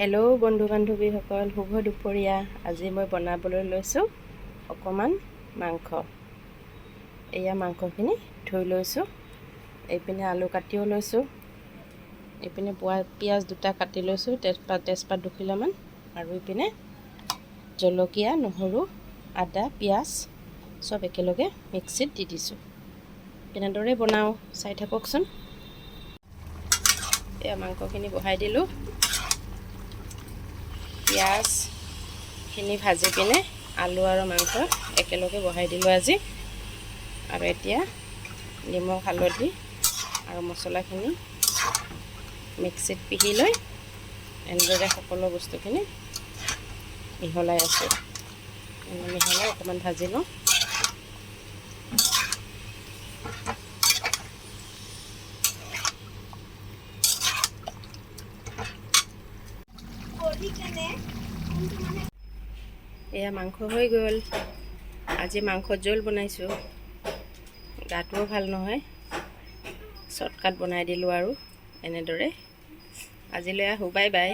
Hello' বন্ধু বান্ধৱীসকল, শুভ দুপৰীয়া। আজি মই বনাবলৈ লৈছোঁ অকণমান মাংস। এয়া মাংসখিনি ধুই লৈছোঁ। এইপিনে আলু কাটিও লৈছোঁ। এইপিনে পিঁয়াজ দুটা কাটি লৈছোঁ, তেজপাত দুখিলামান, আৰু এইপিনে জলকীয়া, নহৰু, আদা, পিঁয়াজ চব একেলগে মিক্সিত দি দিছোঁ। কেনেদৰে বনাওঁ চাই থাককচোন। এয়া মাংসখিনি বহাই দিলোঁ। পিঁয়াজখিনি ভাজি পিনে আলু আৰু মাংস একেলগে বহাই দিলোঁ আজি। আৰু এতিয়া নিমখ, হালধি আৰু মছলাখিনি মিক্সিত পিহি লৈ এনেদৰে সকলো বস্তুখিনি মিহলাই আছোঁ। মিহলাই অকণমান ভাজি লওঁ। এয়া মাংস হৈ গ'ল। আজি মাংস জোল বনাইছোঁ। গাটোও ভাল নহয়, শ্বৰ্টকাট বনাই দিলোঁ আৰু এনেদৰে। আজিলৈ আহোঁ, বাই বাই।